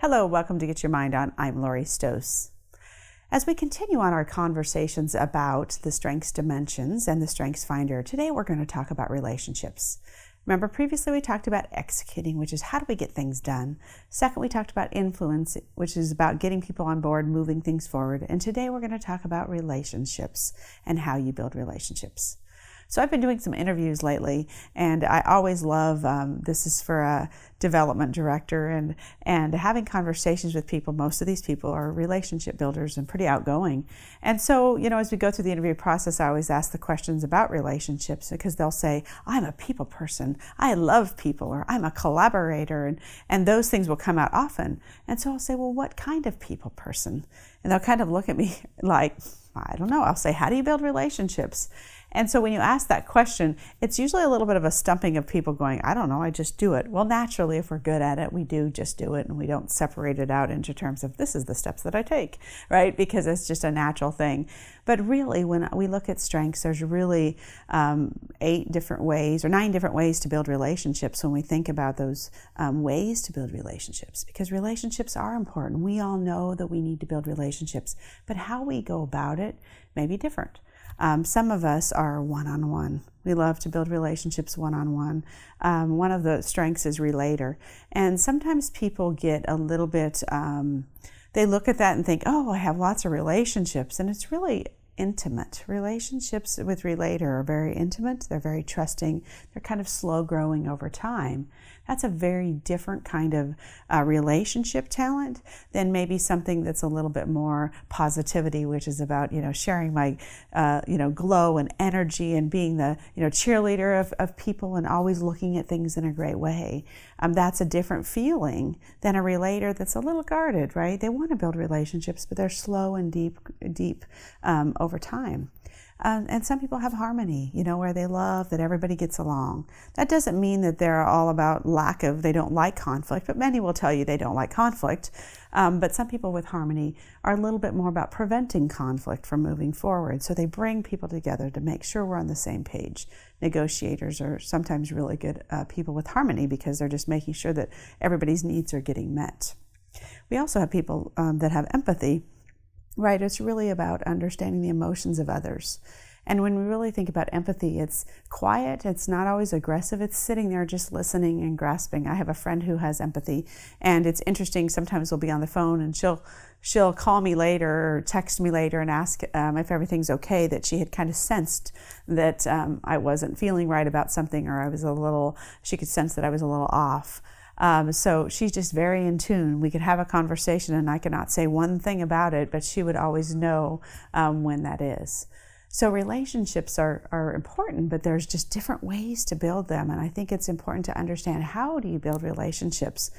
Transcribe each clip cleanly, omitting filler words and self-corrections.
Hello, welcome to Get Your Mind On. I'm Lori Stohs. As we continue on our conversations about the Strengths Dimensions and the Strengths Finder, today we're going to talk about relationships. Remember, previously we talked about executing, which is how do we get things done. Second, we talked about influence, which is about getting people on board, moving things forward. And today we're going to talk about relationships and how you build relationships. So I've been doing some interviews lately, and I always love, this is for a development director, and having conversations with people. Most of these people are relationship builders and pretty outgoing. And so, as we go through the interview process, I always ask the questions about relationships because they'll say, I'm a people person, I love people, or I'm a collaborator, and those things will come out often. And so I'll say, well, what kind of people person? And they'll kind of look at me like, I don't know. I'll say, how do you build relationships? And so when you ask that question, it's usually a little bit of a stumping of people going, I don't know, I just do it. Well, naturally, if we're good at it, we do just do it, and we don't separate it out into terms of this is the steps that I take, right? Because it's just a natural thing. But really, when we look at strengths, there's really 9 different ways to build relationships when we think about those ways to build relationships, because relationships are important. We all know that we need to build relationships, but how we go about it may be different. Some of us are one-on-one. We love to build relationships one-on-one. One of the strengths is relator. And sometimes people get a little bit, they look at that and think, oh, I have lots of relationships. And it's really intimate. Relationships with relator are very intimate. They're very trusting. They're kind of slow growing over time. That's a very different kind of relationship talent than maybe something that's a little bit more positivity, which is about, sharing my, glow and energy and being the, cheerleader of people and always looking at things in a great way. That's a different feeling than a relator that's a little guarded, right? They want to build relationships, but they're slow and deep over time. And some people have harmony, where they love that everybody gets along. That doesn't mean that they're all about they don't like conflict, but many will tell you they don't like conflict. But some people with harmony are a little bit more about preventing conflict from moving forward. So they bring people together to make sure we're on the same page. Negotiators are sometimes really good people with harmony because they're just making sure that everybody's needs are getting met. We also have people that have empathy. Right, it's really about understanding the emotions of others. And when we really think about empathy, it's quiet, it's not always aggressive, it's sitting there just listening and grasping. I have a friend who has empathy, and it's interesting, sometimes we'll be on the phone and she'll call me later or text me later and ask if everything's okay, that she had kind of sensed that I wasn't feeling right about something, or she could sense that I was a little off. So she's just very in tune. We could have a conversation and I could not say one thing about it, but she would always know when that is. So relationships are important, but there's just different ways to build them. And I think it's important to understand, how do you build relationships?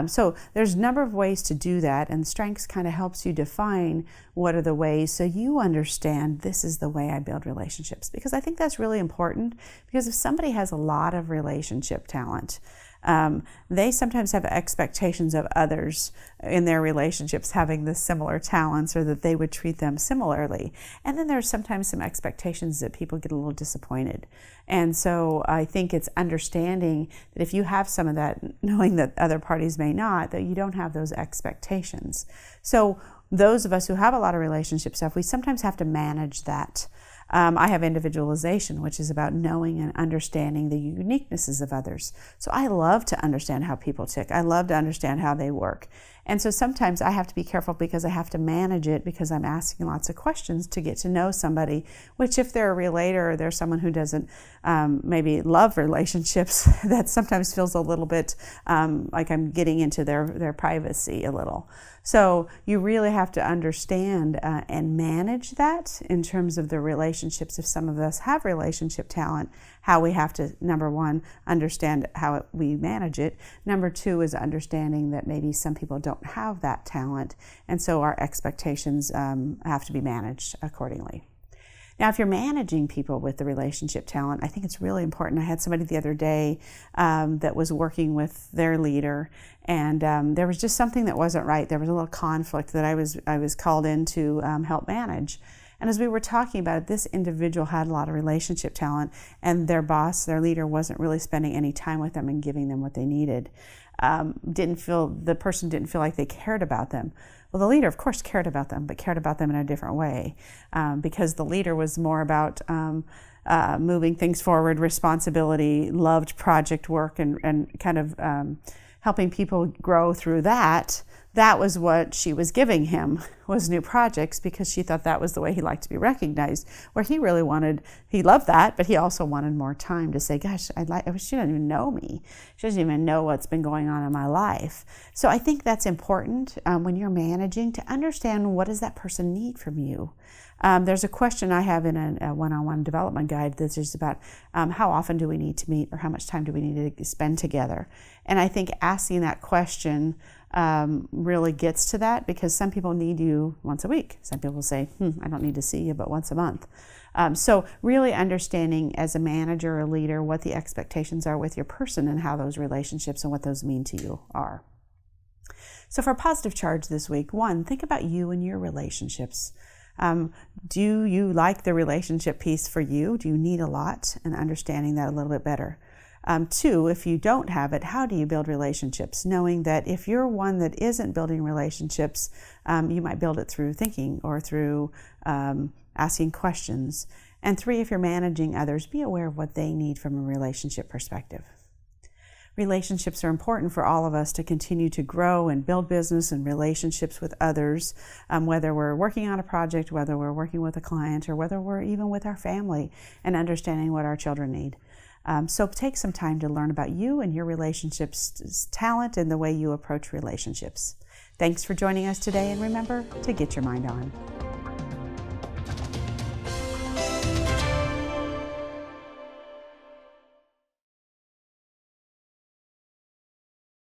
So there's a number of ways to do that, and Strengths kind of helps you define what are the ways so you understand this is the way I build relationships. Because I think that's really important, because if somebody has a lot of relationship talent, they sometimes have expectations of others in their relationships having the similar talents, or that they would treat them similarly. And then there's sometimes some expectations that people get a little disappointed. And so I think it's understanding that if you have some of that, knowing that other parties may not, that you don't have those expectations. So those of us who have a lot of relationship stuff, we sometimes have to manage that. I have individualization, which is about knowing and understanding the uniquenesses of others. So I love to understand how people tick. I love to understand how they work. And so sometimes I have to be careful because I have to manage it, because I'm asking lots of questions to get to know somebody, which if they're a relator or they're someone who doesn't maybe love relationships, that sometimes feels a little bit like I'm getting into their privacy a little. So you really have to understand and manage that in terms of the relationships. If some of us have relationship talent, how we have to, number one, understand how we manage it. Number two is understanding that maybe some people don't have that talent, and so our expectations have to be managed accordingly. Now, if you're managing people with the relationship talent, I think it's really important. I had somebody the other day that was working with their leader, and there was just something that wasn't right. There was a little conflict that I was called in to help manage. And as we were talking about it, this individual had a lot of relationship talent, and their boss, their leader, wasn't really spending any time with them and giving them what they needed. the person didn't feel like they cared about them. Well, the leader, of course, cared about them, but cared about them in a different way, because the leader was more about moving things forward, responsibility, loved project work, and kind of helping people grow through that. That was what she was giving him, was new projects, because she thought that was the way he liked to be recognized. Where he loved that, but he also wanted more time to say, gosh, she doesn't even know me. She doesn't even know what's been going on in my life. So I think that's important when you're managing, to understand, what does that person need from you? There's a question I have in a one-on-one development guide that's just about how often do we need to meet, or how much time do we need to spend together? And I think asking that question really gets to that, because some people need you once a week. Some people say, I don't need to see you but once a month. So really understanding, as a manager or a leader, what the expectations are with your person, and how those relationships and what those mean to you are. So for a positive charge this week, 1, think about you and your relationships. Do you like the relationship piece for you? Do you need a lot? And understanding that a little bit better. 2, if you don't have it, how do you build relationships? Knowing that if you're one that isn't building relationships, you might build it through thinking, or through asking questions. And 3, if you're managing others, be aware of what they need from a relationship perspective. Relationships are important for all of us to continue to grow and build business and relationships with others, whether we're working on a project, whether we're working with a client, or whether we're even with our family, and understanding what our children need. So take some time to learn about you and your relationships talent, and the way you approach relationships. Thanks for joining us today, and remember to get your mind on.